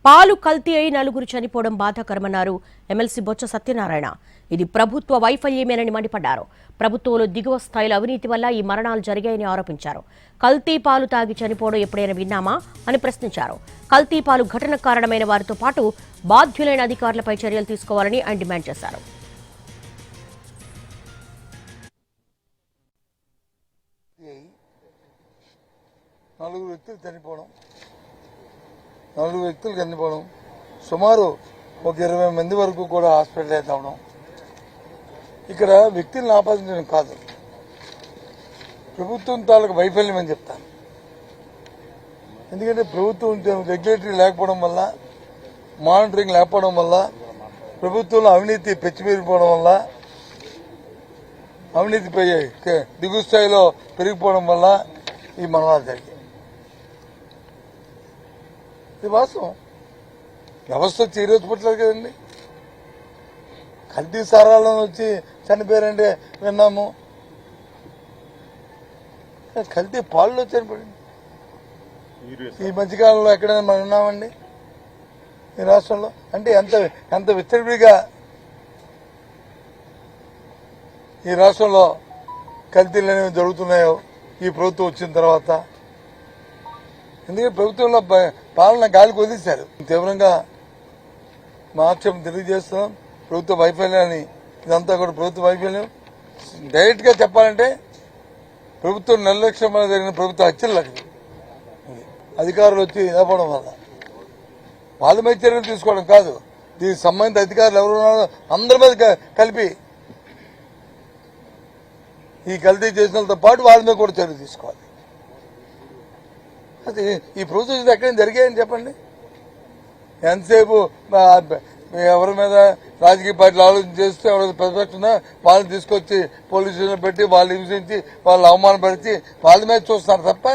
పాలు కల్తీ అయి నలుగురు చనిపోవడం బాధాకరమన్నారు ఎమ్మెల్సీ బొత్స సత్యనారాయణ. ఇది ప్రభుత్వ వైఫల్యమేనని మండిపడ్డారు. ప్రభుత్వంలో దిగువ స్థాయిలో అవినీతి వల్ల ఈ మరణాలు జరిగాయని ఆరోపించారు. కల్తీ పాలు తాగి చనిపోవడం ఎప్పుడైనా విన్నామా అని ప్రశ్నించారు. కల్తీ పాలు ఘటన కారణమైన వారితో పాటు బాధ్యులైన అధికారులపై చర్యలు తీసుకోవాలని ఆయన డిమాండ్ చేశారు. నలుగురు వ్యక్తులు చనిపోవడం, సుమారు ఒక 20 మంది వరకు కూడా హాస్పిటలైజ్ అవడం. ఇక్కడ వ్యక్తులను ఆపాదించడం కాదు, ప్రభుత్వం తాలూకు వైఫల్యం అని చెప్తాను. ఎందుకంటే ప్రభుత్వం రెగ్యులేటరీ లేకపోవడం వల్ల, మానిటరింగ్ లేకపోవడం వల్ల, ప్రభుత్వంలో అవినీతి పెచ్చిపెరిగిపోవడం వల్ల, అవినీతిపై దిగువ స్థాయిలో పెరిగిపోవడం వల్ల ఈ మరణాలు జరిగాయి. ఇది వాస్తవం. వ్యవస్థ చీరోజు పట్టలేదు కదండి. కల్తీ సారాలను వచ్చి చనిపోయారంటే విన్నాము, కల్తీ పాలలో చనిపోయింది. ఈ మధ్యకాలంలో ఎక్కడైనా మనం ఉన్నామండి ఈ రాష్ట్రంలో? అంటే ఎంత విచ్చలవిడిగా ఈ రాష్ట్రంలో కల్తీలు అనేవి జరుగుతున్నాయో ఈ ప్రభుత్వం వచ్చిన తర్వాత. ఎందుకంటే ప్రభుత్వంలో పాలన గాలికి వదిలేశారు. తీవ్రంగా మార్చం తెలియజేస్తున్నాం. ప్రభుత్వ వైఫల్యాన్ని, ఇదంతా కూడా ప్రభుత్వ వైఫల్యం. డైరెక్ట్ గా చెప్పాలంటే ప్రభుత్వం నిర్లక్ష్యం వల్ల జరిగిన ప్రభుత్వ హత్యలు అధికారులు వచ్చి ఇవ్వడం వల్ల వాళ్ళ మీద చర్యలు తీసుకోవడం కాదు, దీనికి సంబంధిత అధికారులు ఎవరు ఉన్నారో అందరి మీద కలిపి ఈ కల్తీ చేసిన వాళ్ళతో పాటు వాళ్ళ మీద కూడా చర్యలు తీసుకోవాలి. అది ఈ ప్రభుత్వం ఎక్కడైనా జరిగాయని చెప్పండి. ఎంతసేపు ఎవరి మీద రాజకీయ పార్టీలు ఆలోచన చేస్తే ఎవరైతే ప్రతిపక్షం వాళ్ళని తీసుకొచ్చి పోలీస్ స్టేషన్లో పెట్టి వాళ్ళు హింసించి వాళ్ళు అవమానపరిచి వాళ్ళ మీద చూస్తున్నారు తప్ప